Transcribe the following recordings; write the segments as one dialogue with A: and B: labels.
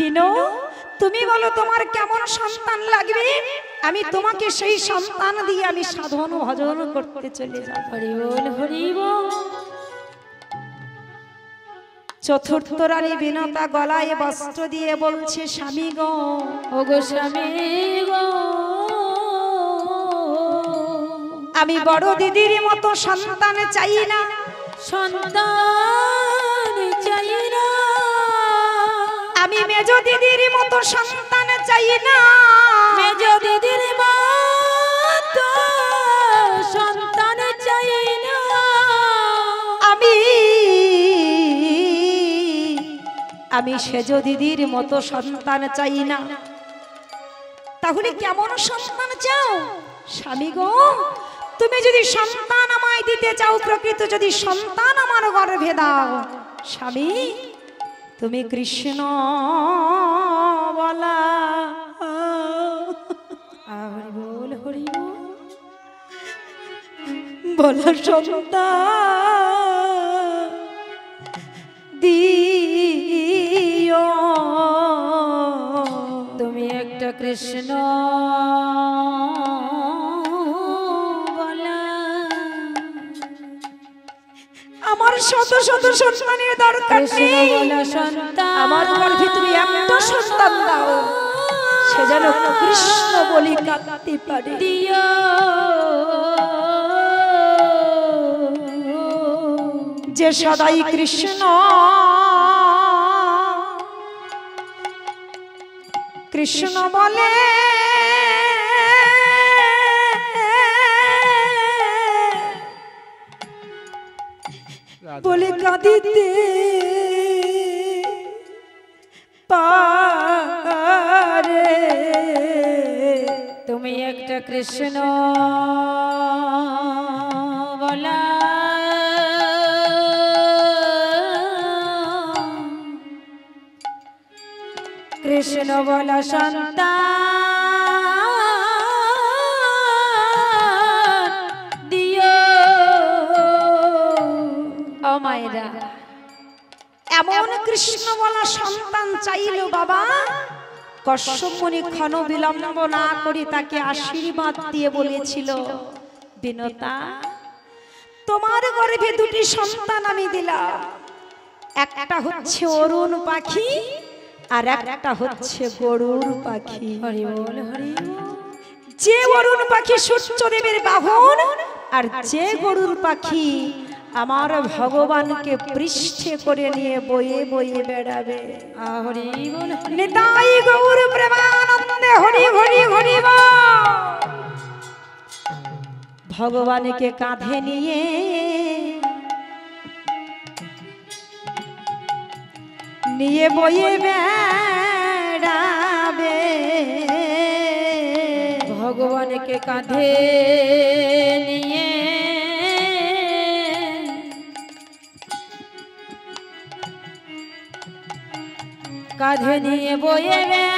A: বিনো, তুমি বলো তোমার কেমন সন্তান লাগবে, আমি তোমাকে সেই সন্তান দিয়ে আমি সাধন ভজন করতে চলে যাব।
B: হরি বল হরি বল।
A: চতুর্থ রানী বিনতা গলায় বস্ত্র দিয়ে বলছে, স্বামী গো,
B: ও গো স্বামী গো,
A: আমি বড় দিদির মতো সন্তান চাই না,
B: সন্তান চাই না,
A: আমি মেজ দিদির মতো সন্তান চাই না,
B: মেজ দিদির মতো সন্তান চাই না,
A: আমি সেজ দিদির মতো সন্তান চাই না। তাহলে কেমন সন্তান চাও? স্বামী গো, তুমি যদি সন্তান আমায় দিতে চাও, প্রকৃত যদি সন্তান আমার গর্ভে দাও, স্বামী তুমি কৃষ্ণ বলা,
B: হরি বল হরি বল,
A: বলা সন্তান দিও,
B: তুমি একটা কৃষ্ণ বলা।
A: আমার শত শত সন্তানের দরকার নেই, আমার গর্ভে তুমি একটা সন্তান দাও, সে যেন কৃষ্ণ বলি কাঁদতে পারে।
B: দিও
A: যে সদাই কৃষ্ণ কৃষ্ণ বলে, বলে কাঁদিতে পারে,
B: তুমি একটা কৃষ্ণ বলা। কৃষ্ণ বলা সন্তান দিও ও মায়েরা।
A: এমন কৃষ্ণ বলা সন্তান চাইল বাবা। কশ্যপ মুনি ক্ষণ বিলম্ব না করে তাকে আশীর্বাদ দিয়ে বলেছিল, বিনতা তোমার গর্ভে দুটি সন্তান আমি দিলাম, একটা হচ্ছে অরুণ পাখি আর একটা হচ্ছে গরুর পাখি।
B: হরি বল হরি বল।
A: যে অরুণ পাখি সূর্যদেবের বাহন, আর যে গরুর পাখি আমার ভগবানকে পৃষ্ঠে করে নিয়ে বয়ে বয়ে বেড়াবে।
B: হরি বল
A: নিতাই গৌর প্রেমানন্দে হরি হরি হরি বল। ভগবানকে কাঁধে নিয়ে নিয়ে বয়ে বেড়াবে,
B: ভগবানকে কাঁধে নিয়ে কাঁধে নিয়ে বয়ে বেড়াবে।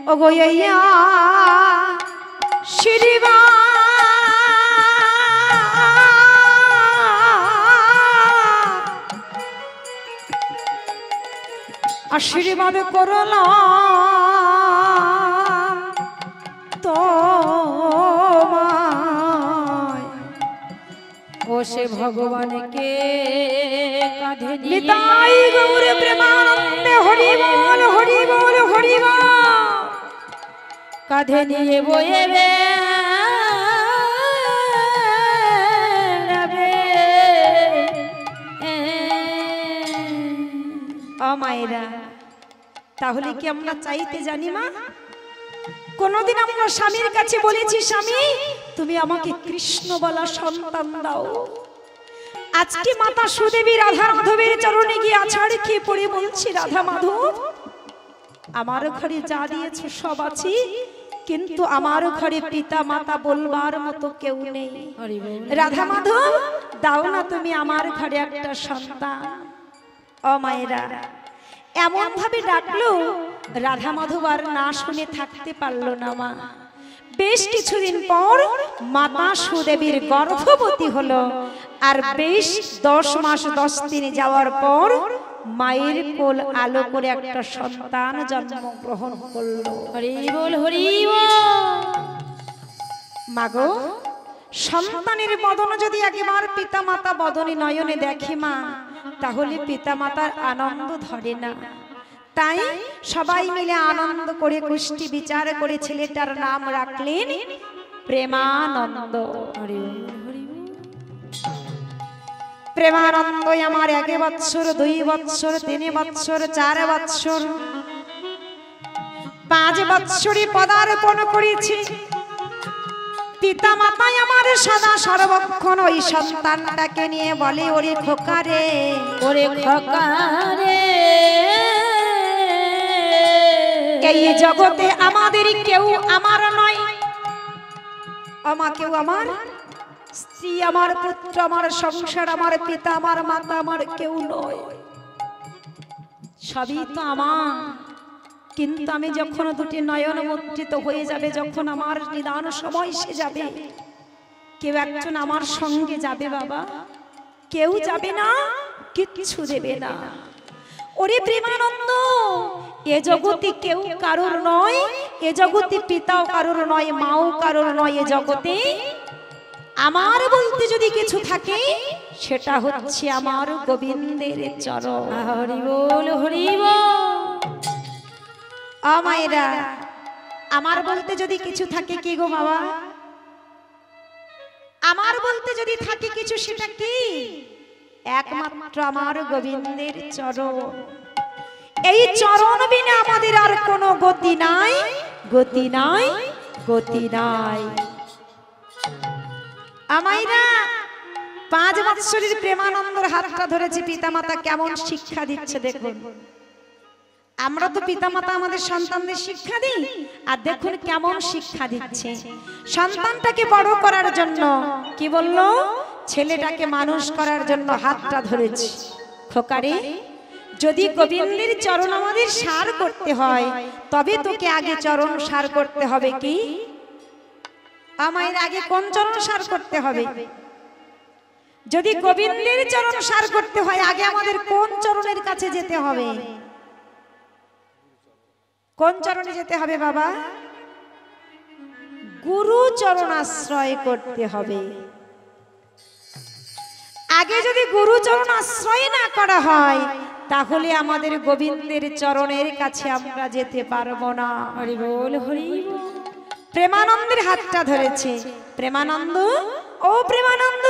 A: ও গো ইয়া শ্রীবা আশীর্বাদ করলাম তোমায়,
B: ও সে ভগবানকে কাঁধে নিয়ে
A: নিতাই গৌর প্রেমানন্দে হরি বল হরি বল হরি বল।
B: কাঁধে নিয়ে বয়ে বেড়াবে।
A: ও মায়েরা, তাহলে কি আমরা চাইতে জানি মা? কোনদিন আমরা স্বামীর কাছে বলেছি, স্বামী তুমি আমাকে কৃষ্ণ বলা সন্তান দাও? আজকে মাতা সুদেবী রাধা মাধবের চরণে গিয়ে আছাড় খেয়ে পড়ে বলছি, রাধা মাধব আমার ঘরে যা দিয়েছে সব আছে, কিন্তু আমার ঘরে পিতা মাতা বলবার মতো কেউ নেই। রাধা মাধব দাও না তুমি আমার ঘরে একটা সন্তান। ও মায়েরা, এমন ভাবে ডাকলো রাধা মাধব আর না শুনে থাকতে পারলো না মা। বেশ কিছুদিন পর মাতা সুদেবীর গর্ভবতী হলো, আর বেশ 10 মাস 10 দিন যাওয়ার পর মায়ের কোল আলো করে একটা সন্তান জন্মগ্রহণ করলো।
B: হরি বল হরি বল।
A: মাগো, সন্তানের বদন যদি একবার পিতা মাতা বদনে নয়নে দেখে মা, তাহলে পিতা মাতার আনন্দ ধরে না। তাই সবাই মিলে আনন্দ করে কুষ্টি বিচার করে ছেলেটার নাম রাখলেন প্রেমানন্দ।
B: হরি বল হরি বল।
A: প্রেমানন্দ আমার 1 বৎসর 2 বৎসর 3 বৎসর 4 বৎসর 5 বৎসরে পদার্পণ করেছে। পিতা মাতাই আমার সদা সর্বক্ষণ ওই সন্তানটাকে নিয়ে বলে, ওরে খোকা রে,
B: ওরে খোকা রে,
A: এই জগতে আমাদের কেউ আমার নয়, কেউ আমার স্ত্রী, আমার পুত্র, আমার সংসার, আমার পিতা, আমার মাতা, আমার কেউ নয়, সবই তো আমার। কিন্তু আমি যখন দুটি নয়ন মুদ্রিত হয়ে যাবে, যখন আমার নিদান সময় এসে যাবে, কেউ একজন আমার সঙ্গে যাবে বাবা, কেউ যাবে না, কিচ্ছু দেবে না। ওরে প্রেমানন্দ, এ জগতে কেউ কারোর নয়, এ জগতে পিতাও কারোর নয়, মাও কারোর নয়, এ জগতে আমার বলতে যদি কিছু থাকে সেটা হচ্ছে আমার গোবিন্দের চরণ।
B: হরি বল হরি বল।
A: মায়েরা, আমার বলতে যদি কিছু থাকে কি গো বাবা? আমার বলতে যদি থাকে কিছু, সেটা কি? একমাত্র আমার গোবিন্দের চরণ। এই চরণ বিনা আমাদের আর কোনো গতি নাই, গতি নাই, গতি নাই। আমাইরা 5 বৎসরের প্রেমানন্দর হাতটা ধরেছে পিতামাতা, কেমন শিক্ষা দিচ্ছে দেখুন। আমরা তো পিতামাতা আমাদের সন্তানদের শিক্ষা দিই, আর দেখুন কেমন শিক্ষা দিচ্ছে। সন্তানটাকে বড় করার জন্য কি বললো? ছেলেটাকে মানুষ করার জন্য হাতটা ধরেছে। খোকারে, যদি গোবিন্দের চরণ আমাদের সার করতে হয়, তবে তোকে আগে চরণ সার করতে হবে। কি আমাদের আগে কোন চরণ সার করতে হবে? যদি গোবিন্দের চরণ সার করতে হয়, আগে আমাদের কোন চরণের কাছে যেতে হবে? কোন চরণে যেতে হবে বাবা? গুরু চরণ আশ্রয় করতে হবে। আগে যদি গুরু চরণ আশ্রয় না করা হয়, তাহলে আমাদের গোবিন্দের চরণের কাছে আমরা যেতে পারবো না।
B: হরি বল হরি বল।
A: প্রেমানন্দের হাতটা ধরেছে। প্রেমানন্দ, ও প্রেমানন্দ,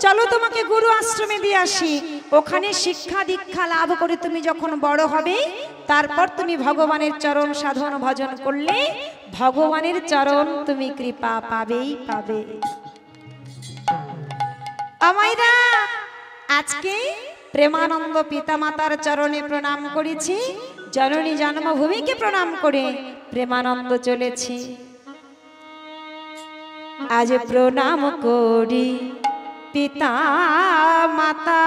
A: চলো তোমাকে গুরু আশ্রমে দিয়ে আসি। ওখানে শিক্ষা দীক্ষা লাভ করে তুমি যখন বড় হবে, তারপর তুমি ভগবানের চরণ সাধন ভজন করলে ভগবানের চরণ তুমি কৃপা পাবেই পাবে। আমাইরা আজকে প্রেমানন্দ পিতামাতার চরণে প্রণাম করেছি, জননী জন্মভূমিকে প্রণাম করে প্রেমানন্দ চলেছি। আজ প্রণাম করি পিতা মাতা,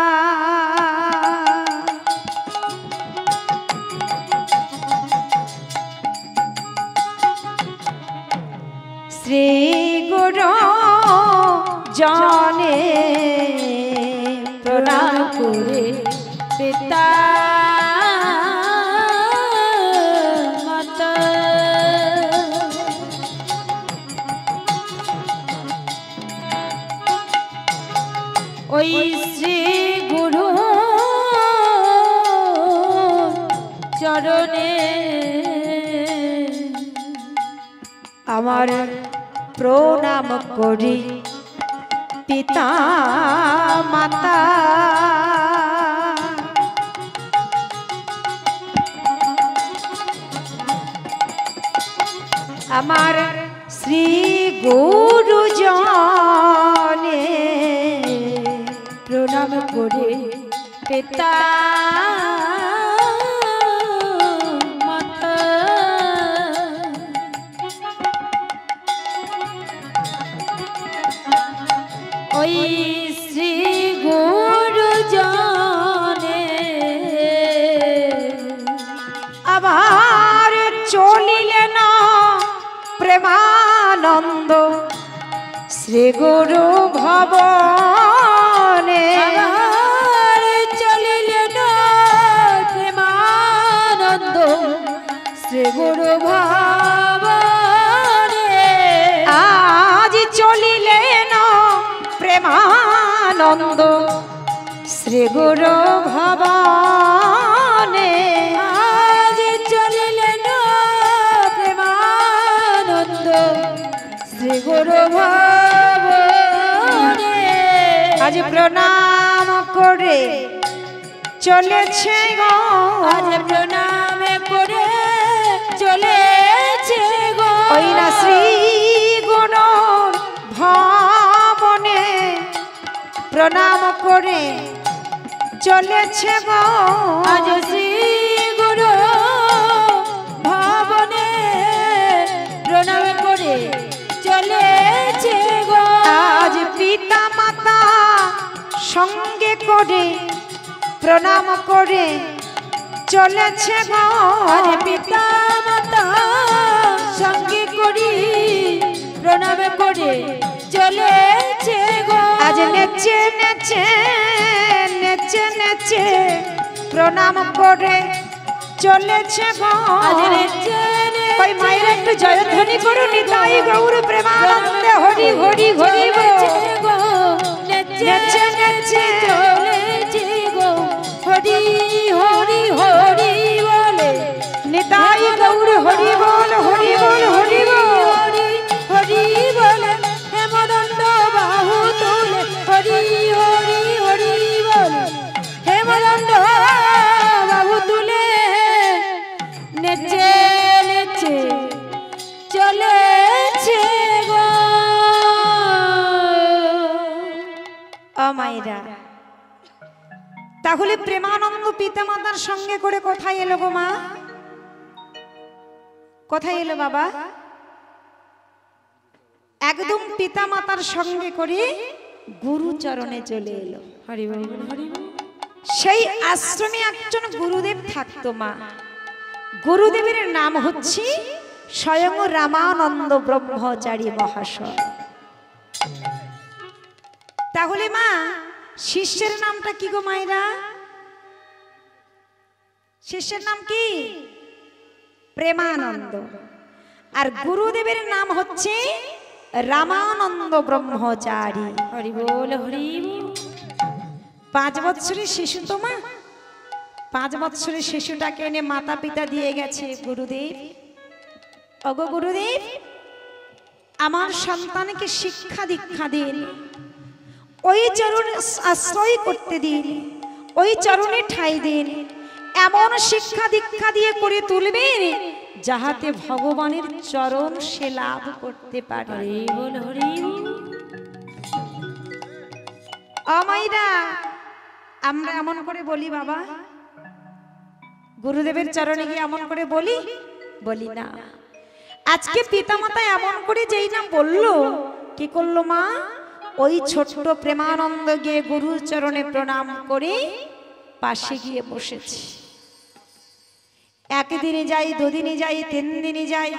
A: শ্রী গুরু জনে প্রণাম করে
B: পিতা মাতা, ওই শ্রী গুরু চরণে
A: আমার প্রণাম করি পিতা মাতা। আমার শ্রী গুরু জনে
B: প্রণাম করে পিতা মাতা, ওই শ্রী গুরু জনে
A: আবার চলিলেন প্রেমান প্রেমানন্দ শ্রী গুরু ভবনে
B: আবার চলিলেন প্রেমানন্দ শ্রী গুরু ভবনে।
A: আজ চলিলেন প্রেমানন্দ শ্রী গুরু ভবনে।
B: আজ চলিলেন প্রেমানন্দ শ্রী গুরু ভবনে।
A: আজ প্রণাম করে চলেছে গো,
B: আজ প্রণাম করে চলেছে গো,
A: ওই না শ্রী গুরুর ভবনে প্রণাম করে চলেছে গো।
B: আজ শ্রী গুরু ভবনে প্রণাম করে চলেছে গো।
A: আজ পিতা মাতা সঙ্গে করে প্রণাম করে চলেছে গো।
B: আজ পিতা মাতা সঙ্গে করি প্রণাম করে চলেছে গো।
A: আজ নেচে নেচে নেচে নেচে প্রণাম করে চলেছে গো।
B: আজ নেচে
A: ওই মায়ের একটু জয়ধ্বনি করুন, নিতাই গৌর প্রেমানন্দে হরি হরি হরি
B: চলেছে
A: গো।
B: গো, নেচে
A: নেচে নেচে
B: চলেছে গো, হরি হরি হরি বলে
A: নিতাই গৌর হরি বল হরি বল হরি বল।
B: হরি হরি বলে হেমদণ্ড বাহু তুলে হরি হরি হরি বলে হেমদণ্ড বাহু তুলে নেচে নেচে চলেছে গো।
A: ও মায়েরা, তাহলে প্রেমানন্দ পিতামাতার সঙ্গে করে কোথায় এলো গো মা? কোথায় এলো বাবা? একদম পিতামাতার সঙ্গে করে গুরু চরণে চলে এলো।
B: হরি বল হরি বল।
A: সেই আশ্রমে একজন গুরুদেব থাকতো মা। গুরুদেবের নাম হচ্ছে স্বয়ং রামানন্দ ব্রহ্মচারী মহাশয়। তাহলে মা, শিষ্যের নামটা কি গো মায়েরা? শিষ্যের নাম কি? প্রেমানন্দ। আর গুরুদেবের নাম হচ্ছে রামানন্দ ব্রহ্মচারী।
B: হরি বল হরি বল।
A: 5 বছরের শিশু তো মা, 5 বছরের শিশুটাকে এনে মাতা পিতা দিয়ে গেছে গুরুদেব। ওগো গুরুদেব, আমার সন্তানকে শিক্ষা দীক্ষা দিন, ওই চরণে আশ্রয় করতে দিন, ওই চরণে ঠাঁই দিন, এমন শিক্ষা দীক্ষা দিয়ে করে তুলবেন যাহাতে ভগবানের চরণ সে লাভ করতে পারে।
B: হরি বল হরি বল।
A: আমাইরা আমরা এমন করে বলি বাবা, গুরুদেবের চরণে গিয়ে এমন করে বলি? বলি না। আজকে পিতামাতা এমন করে যেই না বললো, কি করলো মা? ওই ছোট্ট প্রেমানন্দ গিয়ে গুরুর চরণে প্রণাম করে পাশে গিয়ে বসেছে। একদিনে যাই, দুদিনে যাই, 3 দিনে যাই।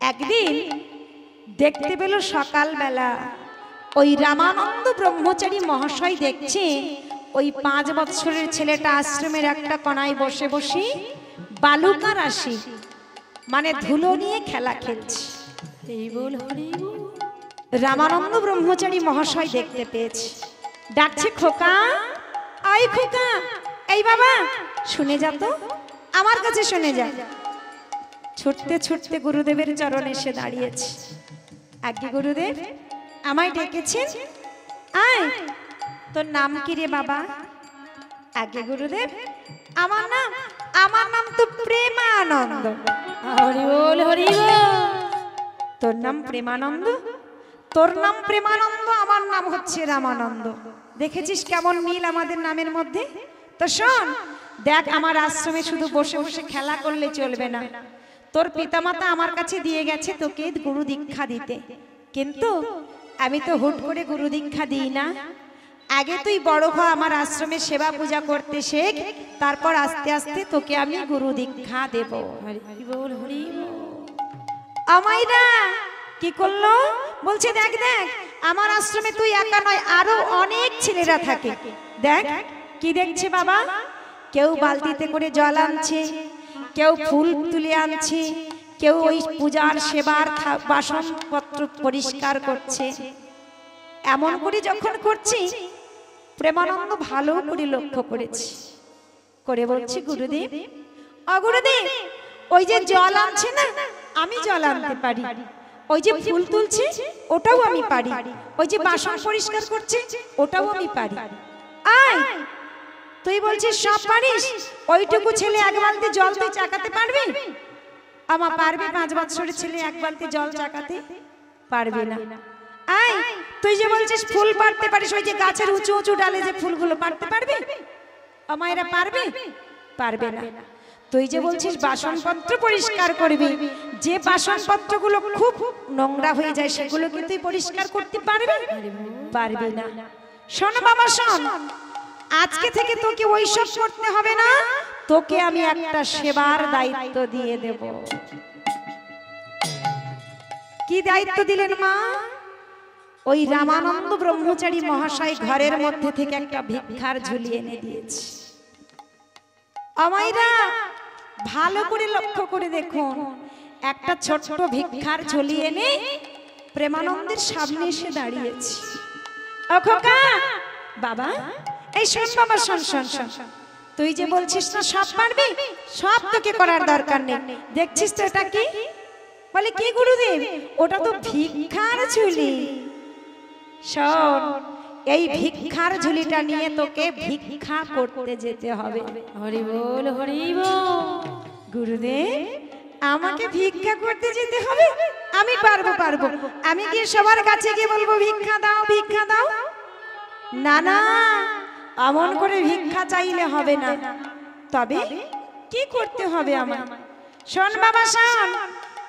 A: একদিন দেখতে পেল সকালবেলা ওই রামানন্দ ব্রহ্মচারী মহাশয় দেখছে ওই 5 বছরের ছেলেটা আশ্রমের একটা কোণায় বসে বসে বালুকা রাশি মানে ধুলো নিয়ে খেলা খেলছে।
B: হরি বল হরি বল।
A: রামানন্দ ব্রহ্মচারী মহাশয় দেখতে পেয়েছে, ডাকছে খোকা, আই খোকা, এই বাবা শুনে যা তো, আমার কাছে শুনে যা। ছুটতে ছুটতে গুরুদেবের চরণে এসে দাঁড়িয়েছে। আগে গুরুদেব, আমায় ডেকেছেন? আয়, তোর নাম কি রে বাবা? আগে গুরুদেব, আমার নাম তো প্রেমানন্দ।
B: হরি বল হরি বল।
A: তোর নাম প্রেমানন্দ? তোর নাম প্রেমানন্দ, আমার নাম হচ্ছে রামানন্দ। দেখেছিস কেমন মিল আমাদের নামের মধ্যে? তো শোন, দেখ, আমার আশ্রমে শুধু বসে বসে খেলা করলে চলবে না। তোর পিতামাতা আমার কাছে দিয়ে গেছে তোকে গুরু দীক্ষা দিতে, কিন্তু আমি তো হুট করে গুরু দীক্ষা দিই না। আগে তুই বড় হ, আমার আশ্রমে সেবা পূজা করতে শেখ, তারপর আস্তে আস্তে তোকে আমি গুরু দীক্ষা দেব।
B: হরি বল হরি বল।
A: আমাইরা কি করলো, বলছে দেখ দেখ আমার আশ্রমে তুই একা নয়, আরো অনেক ছেলেরা থাকে। দেখ কি দেখছে বাবা, কেউ বালতিতে করে জল আনছে, কেউ ফুল তুলে আনছে, কেউ ওই পূজার সেবার বাসনপত্র পরিষ্কার করছে। এমন করে যখন করছি, প্রেমানন্দ ভালো করে লক্ষ্য করেছি, করে বলছি গুরুদেব, অগুরুদেব ওই যে জল আনছে না, আমি জল আনতে পারি, ওই যে ফুল তুলছে ওটাও আমি পারি, ওই যে বাসন পরিষ্কার করছে ওটাও আমি পারি। আয় তুই বলছিস সব পারিস, ওইটুকু ছেলে এক বালতি জল তুই চাকাতে পারবি? আমার পারবে 5 বছরের ছেলে এক বালতি জল চাকাতে পারবে না। আয় তুই যে বলছিস ফুল পারতে পারিস, ওই যে গাছের উঁচু উঁচু ডালে যে ফুলগুলো পারতে পারবে? আমার এরা পারবে? পারবে না। তুই যে বলছিস বাসনপত্র পরিষ্কার করবি, যে বাসনপত্রগুলো খুব নোংরা হয়ে যায় সেগুলো কি তুই পরিষ্কার করতে পারবি? পারবি না। শোন বাবা শোন, আজকে থেকে তোকে ওইসব করতে হবে না, তোকে আমি একটা সেবার দায়িত্ব দিয়ে দেব। কি দায়িত্ব দিলেন মা? ওই রামানন্দ ব্রহ্মচারী মহাশয় ঘরের মধ্যে থেকে একটা ভিক্ষার ঝুলি এনে দিয়েছে। আমাইরা ভালো করে লক্ষ্য করে দেখুন, একটা ছোট্ট ভিক্ষার ঝুলি এনে প্রেমানন্দের সামনে এসে দাঁড়িয়েছে। ও খোকা বাবা, এই শোন বাবা শোন শোন শোন, তুই যে বলছিস না সব পারবি, সব তোকে করার দরকার নেই। দেখছিস তো এটা কি? বলে কি গুরুদেব? ওটা তো ভিক্ষার ঝুলি। শোন, এই ভিক্ষার ঝুলিটা নিয়ে তোকে ভিক্ষা করতে যেতে হবে।
B: হরি বল হরি বল।
A: গুরুদেব আমাকে ভিক্ষা করতে যেতে হবে? আমি পারবো পারবো, আমি গিয়ে সবার কাছে গিয়ে বলবো ভিক্ষা দাও ভিক্ষা দাও? না না, এমন করে ভিক্ষা চাইলে হবে না। তবে কি করতে হবে আমার? শোন বাবা শোন,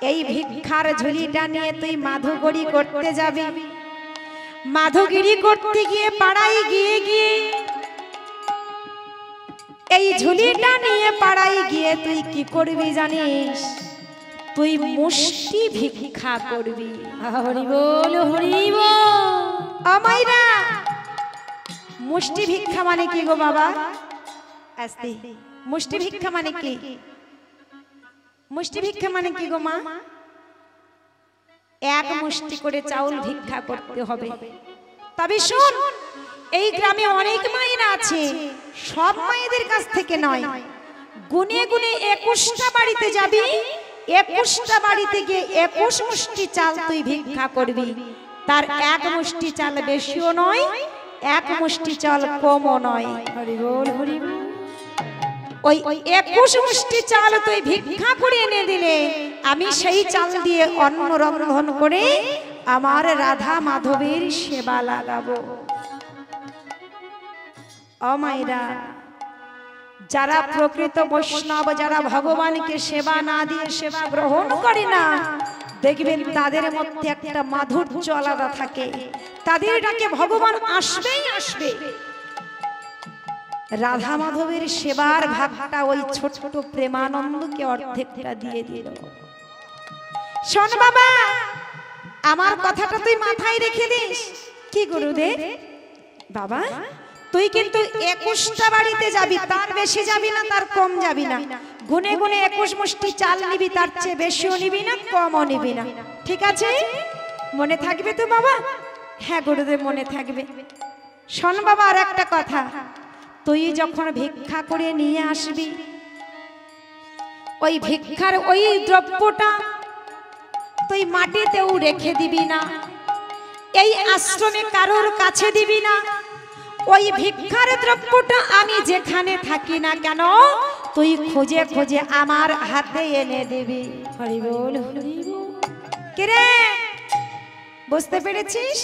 A: এই ভিক্ষার ঝুলিটা নিয়ে তুই মাধুগিরি করতে যাবি। মাধুগিরি করতে গিয়ে পাড়ায় গিয়ে গিয়ে এই ঝুলিটা নিয়ে পাড়ায় গিয়ে তুই কি করবি জানিস? তুই মুষ্টি ভিক্ষা করবি।
B: হরি বল হরি বল।
A: আমাইরা মুষ্টি ভিক্ষা মানে কি গো বাবা? আস্তে, মুষ্টি ভিক্ষা মানে কি? মুষ্টি ভিক্ষা মানে কি গো মা? এক মুষ্টি করে চাউল ভিক্ষা করতে হবে। তবে শোন, এই গ্রামে অনেক মায়েরা আছে, সব মায়েদের কাছ থেকে নয়, গুনে গুনে 21টা বাড়িতে যাবি, 21টা বাড়িতে গিয়ে 21 মুষ্টি চাল তুই ভিক্ষা করবি। তার এক মুষ্টি চাল বেশিও নয়, এক মুষ্টি চাল কমও নয়।
B: হরি বল হরি বল।
A: ওই 21 মুষ্টি চাল তুই ভিক্ষা করে এনে দিলে আমি সেই চাল দিয়ে অন্ন রন্ধন করে আমার রাধা মাধবের সেবা লাগাবো। ও মায়েরা, যারা প্রকৃত বৈষ্ণব, যারা ভগবানকে সেবা না দিয়ে সেবা গ্রহণ করে না, দেখবেন তাদের মধ্যে একটা মাধুর্য আলাদা থাকে, তাদের ডাকে ভগবান আসবেই আসবে। রাধা মাধবের সেবার ভাগটা ওই ছোট প্রেমানন্দকে অর্ধেকটা দিয়ে দিল। শোন বাবা, আমার কথাটা তুই মাথায় রেখে দিস। কি গুরুদেব? বাবা তুই কিন্তু 21টা বাড়িতে যাবি, তার বেশি যাবি না, তার কম যাবি না। গুনে গুনে 21 মুষ্টি চাল নিবি, তার চেয়ে বেশিও নিবি না, কমও নিবি না। ঠিক আছে? মনে থাকবে তো বাবা? হ্যাঁ গুরুদেব মনে থাকবে। শোন বাবা আর একটা কথা, তুই যখন ভিক্ষা করে নিয়ে আসবি, ওই ভিক্ষার ওই দ্রব্যটা তুই মাটিতেও রেখে দিবি না, এই আশ্রমে কারোর কাছে দিবি না। ওই ভিক্ষার দ্রব্যটা আমি যেখানে থাকি না কেন তুই খুঁজে খুঁজে আমার হাতে এনে দিবি।
B: হরি বল হরি বল।
A: কে রে, বুঝতে পেরেছিস?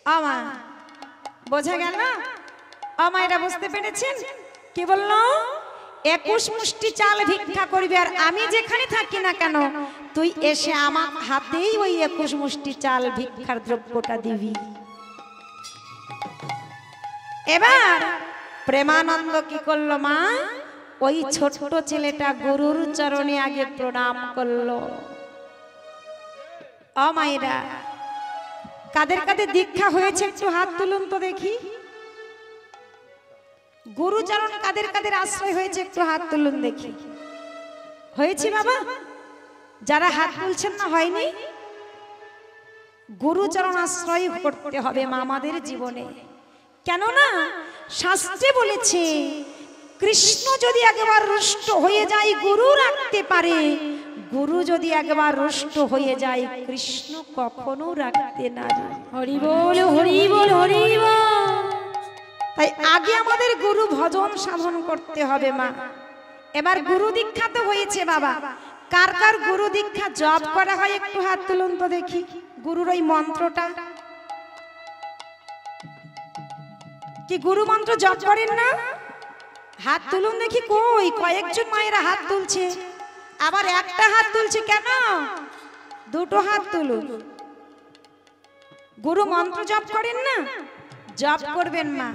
A: আমা বোঝা গেল? আমায়রা বুঝতে পেরেছেন? কি বললো? 21 মুষ্টি চাল ভিক্ষা করবি, আর আমি যেখানে থাকি না কেন তুই এসে আমার হাতেই ওই 21 মুষ্টি চাল ভিক্ষার দ্রব্যটা দিবি। এবার প্রেমানন্দ কি করলো মা? ওই ছোট্ট ছেলেটা গুরুর চরণে আগে প্রণাম করলো। ও মায়েরা, কাদের কাদের দীক্ষা হয়েছে একটু হাত তুলুন তো দেখি। গুরুচরণ কাদের কাদের আশ্রয় হয়েছে একটু হাত তুলুন দেখি। হয়েছে বাবা? যারা হাত তুলছেন না হয়নি? গুরুচরণ আশ্রয় করতে হবে মা আমাদের জীবনে। কেননা শাস্ত্রে বলেছে কৃষ্ণ যদি একবার রুষ্ট হয়ে যায় গুরু রাখতে পারে, গুরু যদি একবার রুষ্ট হয়ে যায় কৃষ্ণ কখনো রাখতে না।
B: হরি বল হরি বল হরি বল।
A: তাই আগে আমাদের গুরু ভজন সাধন করতে হবে মা। এবার গুরু দীক্ষা তো হয়েছে বাবা, কার কার গুরু দীক্ষা জপ করা হয় একটু হাত তুলুন তো দেখি। গুরুর ওই মন্ত্রটা কি গুরু মন্ত্র জপ করেন না? হাত তুলুন দেখি। কই কয়েকজন মায়েরা হাত তুলছে, আবার একটা হাত তুলছে কেন? দুটো হাত তুলুন। গুরু মন্ত্র জপ করেন না? জপ করবেন মা।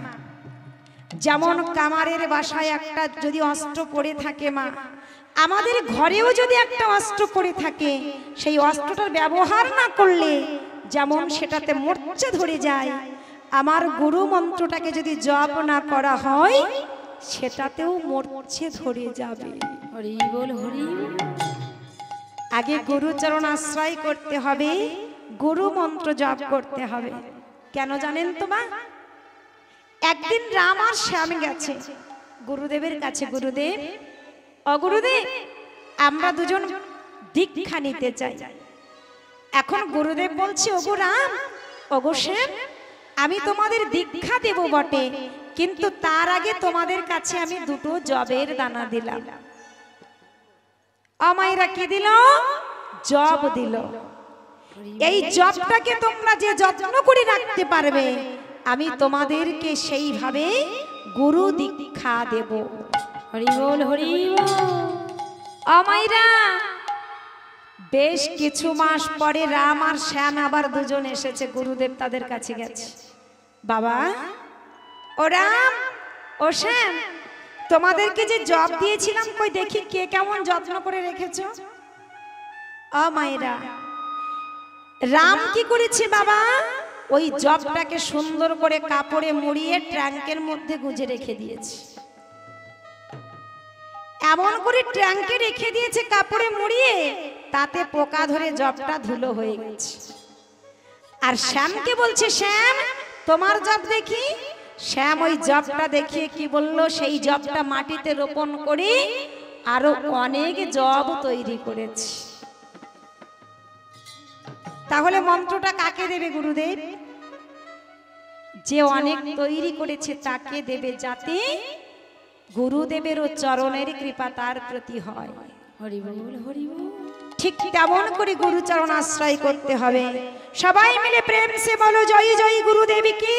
A: যেমন কামারের বাসায় একটা যদি অস্ত্র পড়ে থাকে মা, আমাদের ঘরেও যদি একটা অস্ত্র পড়ে থাকে, সেই অস্ত্রটার ব্যবহার না করলে যেমন সেটাতে মূর্ছা ধরে যায়, আমার গুরু মন্ত্রটাকে যদি জপ না করা হয় সেটাতেও মূর্ছে ধরে যাবে।
B: হরি বল হরি বল।
A: আগে গুরুচরণ আশ্রয় করতে হবে, গুরু মন্ত্র জপ করতে হবে। কেন জানেন তো মা? একদিন রাম আর শ্যাম গেছে গুরুদেবের কাছে। গুরুদেব, অগুরুদেব, আমরা দুজন দীক্ষা নিতে চাই। এখন গুরুদেব বলছে, ওগো রাম, ওগো শ্যাম, আমি তোমাদের দীক্ষা দেব বটে, কিন্তু তার আগে তোমাদের কাছে আমি দুটো জবের দানা দিলাম। আমায়রা কি দিল? জব দিল। এই জবটাকে তোমরা যে যত্ন করে রাখতে পারবে, আমি তোমাদেরকে সেইভাবে গুরু দীক্ষা দেব।
B: হরি বল হরি বল।
A: আমায়রা বেশ কিছু মাস পরে রাম আর শ্যাম আবার দুজন এসেছে। গুরুদেব তাদের কাছে গেছে। বাবা, ও রাম, ও শ্যাম, তোমাদেরকে যে জব দিয়েছিলাম কই দেখি কে কেমন যত্ন করে রেখেছো? ও মায়েরা, রাম কি করেছে বাবা? ওই জবটাকে সুন্দর করে কাপড়ে মুড়িয়ে ট্যাঙ্কের মধ্যে গুজে রেখে দিয়েছে। এমন করে ট্যাঙ্কে রেখে দিয়েছে কাপড়ে মুড়িয়ে, তাতে পোকা ধরে জবটা ধুলো হয়ে গেছে। আর শ্যামকে বলছে, শ্যাম তোমার জব দেখি। শ্যাম ওই জবটা দেখিয়ে কি বলল? সেই জবটা মাটিতে রোপণ করে আরো অনেক জব তৈরি করেছে। তাহলে মন্ত্রটা কাকে দেবে গুরুদেব? যে অনেক তৈরি করেছে তাকে দেবে, যাতে গুরুদেবেরও চরণের কৃপা তার প্রতি হয়।
B: হরি বল হরি বল।
A: ঠিক তেমন করে গুরুচরণ আশ্রয় করতে হবে। সবাই মিলে প্রেম সে বলো, জয় জয় গুরুদেব কি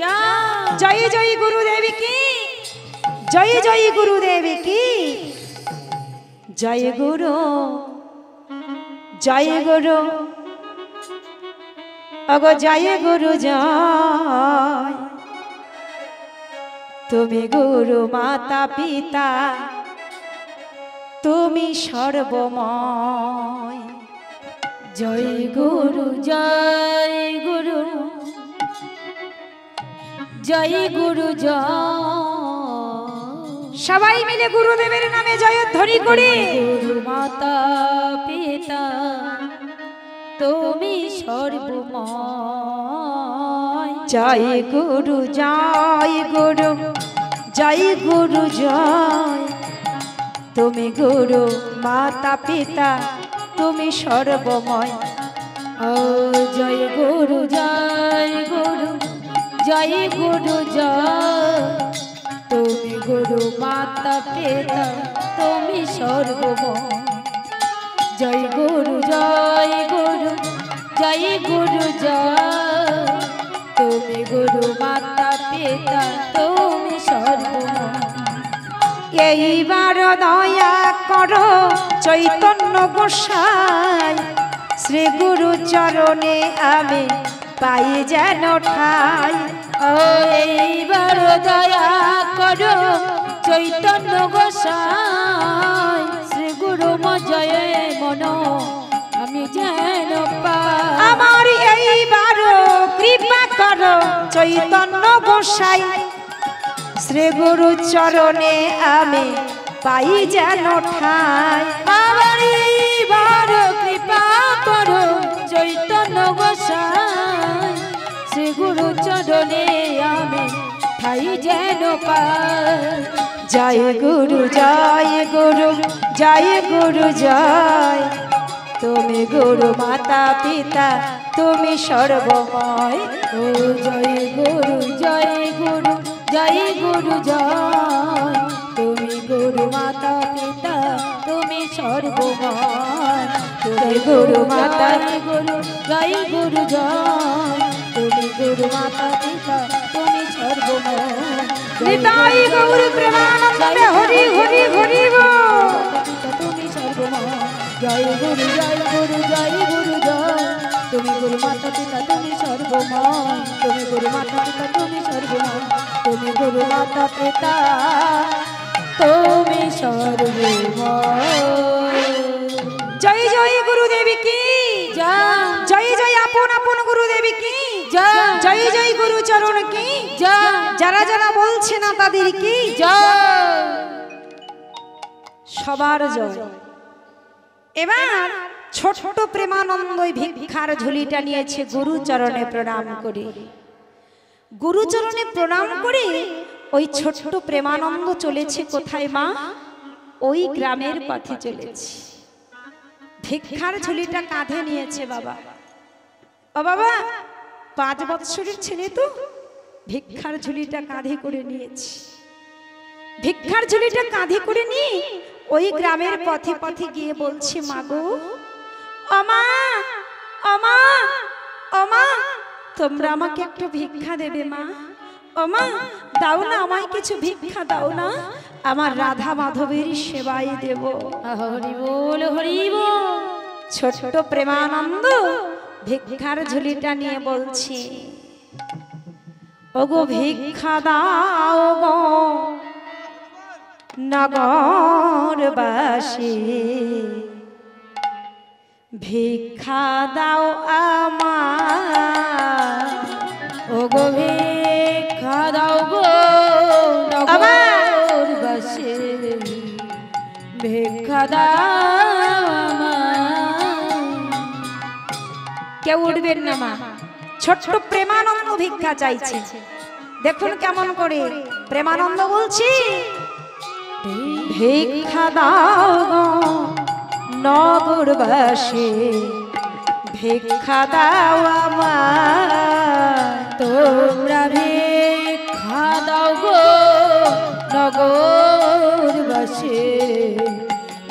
A: জয়, জয় জয় গুরুদেব কি জয়, জয় গুরুদেব কি জয়। গুরু জয় গুরু, অগো জয় গুরু জয়। তুমি গুরু মাতা পিতা, তুমি সর্বময়।
B: জয় গুরু জয় গুরু, জয় গুরু জয়।
A: সবাই মিলে গুরুদেবের নামে জয়ধ্বনি করে।
B: গুরু মাতা পিতা, তুমি সর্বময়।
A: জয় গুরু জয় গুরু, জয় গুরু জয়। তুমি গুরু মাতা পিতা, তুমি সর্বময়।
B: ও জয় গুরু জয় গুরু, জয় গুরু জয়। তুমি গুরু মাতা পিতা, তুমি সর্বময়। জয় গুরু জয় গুরু, জয় গুরু জয়। তুমি গুরু মাতা পিতা, তুমি সর্বময়।
A: এইবার দয়া করো চৈতন্য গোসাই, শ্রী গুরু চরণে আমি পাই যেন ঠাই।
B: ও এইবার দয়া করো চৈতন্য গোসাই, শ্রী গুরু মজয়ে মন আমি যেন পাই।
A: আমার এইবার কৃপা করো চৈতন্য গোসাই শ্রী গুরু চরণে আমি পাই যেন ঠাই
B: আমার এইবার কৃপা করো চৈতন্য গোসাই শ্রী গুরু চরণে আমি ঠাই যেন পাই।
A: জয় গুরু জয় গুরু জয় গুরু জয় তুমি গুরু মাতা পিতা তুমি সর্বময়।
B: ও জয় গুরু জয় গুরু জয় গুরু জয় তুমি গুরু মাতা পিতা তুমি সর্বময়।
A: জয় গুরু মাতা
B: গুরু জয় গুরু জয় তুমি গুরু মাতা পিতা তুমি সর্বময়।
A: নিতাই গৌর প্রেমানন্দে হরি হরি হরি বল।
B: তুমি সর্বময়। জয় গুরু জয় গুরু জয় গুরু জয় তুমি গুরু মাতা পিতা তুমি সর্বময়। তুমি গুরু মাতা পিতা তুমি সর্বময়। তুমি গুরু মাতা পিতা তুমি সর্বময়।
A: জয় জয় গুরুদেবী কি
B: জয়
A: জয় জয় আপন আপন গুরুদেবী কি
B: জয়
A: জয় জয় গুরু চরণ কি
B: জয়
A: যারা যারা বলছে না তাদের কি
B: জয়
A: সবার জয়। এবার ছোট প্রেমানন্দ ভিক্ষার ঝুলিটা নিয়েছে গুরু চরণে প্রণাম করে। গুরু চরণে প্রণাম করে ওই ছোট্ট প্রেমানন্দ চলেছে কোথায় মা? ওই গ্রামের পথে চলেছে। ভিক্ষার ঝুলিটা কাঁধে নিয়েছে বাবা। ও বাবা 5 বৎসরের ছেলে তো ভিক্ষার ঝুলিটা কাঁধে করে নিয়েছে। ভিক্ষার ঝুলিটা কাঁধে করে নিয়ে ওই গ্রামের পথে পথে গিয়ে বলছে মাগো আমা আমা আমা তোমরা আমাকে একটু ভিক্ষা দেবে মা। আমা দাও না আমায় কিছু ভিক্ষা দাও না আমার রাধা মাধবের সেবায় দেব।
B: হরি বল হরি বল।
A: ছোট প্রেমানন্দ ভিক্ষার ঝুলিটা নিয়ে বলছে ওগো ভিক্ষা দাও গো নগরবাসী ভিক্ষা দাও আমার।
B: ওগো ভিক্ষা দাও গো নগরবাসী ভিক্ষা দাও আমার।
A: কেউ উঠবেন না মা। ছোট্ট প্রেমানন্দ ভিক্ষা চাইছে। দেখুন কেমন করে প্রেমানন্দ বলছি ভিক্ষা দাও গো নগরবাসী ভিক্ষা দাও আমার।
B: তোমরা ভিক্ষা দাও গো নগরবাসী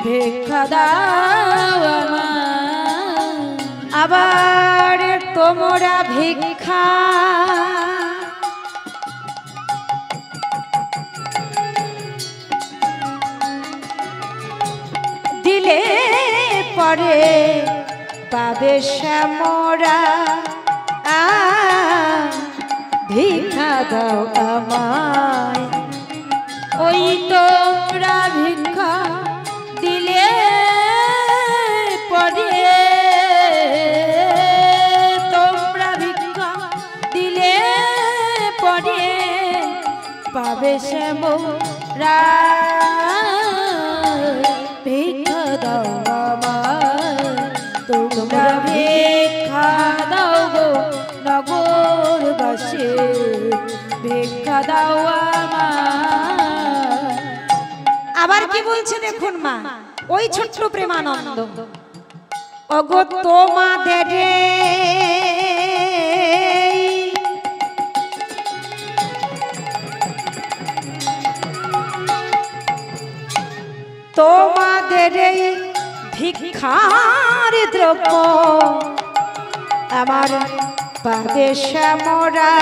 B: ভিক্ষা দাও আমার।
A: আবার তোমরা ভিক্ষা দিলে পরে পাবে শ্যামরা ভিক্ষা দাও আমায়।
B: ওই তোমরা ভিক্ষা দিলে পরে তোমরা ভিক্ষা দিলে পরে পাবে শ্যামরা ভিক্ষা দাও আমার। তোমরা ভিক্ষা দাও গো নগরবাসী ভিক্ষা দাও আমার।
A: আবার কি বলছে দেখুন মা ওই ছোট্ট প্রেমানন্দ ওগো তোমাদের তোমাদের এই ভিক্ষার দ্রব্য আমার পাবে শ্যামরা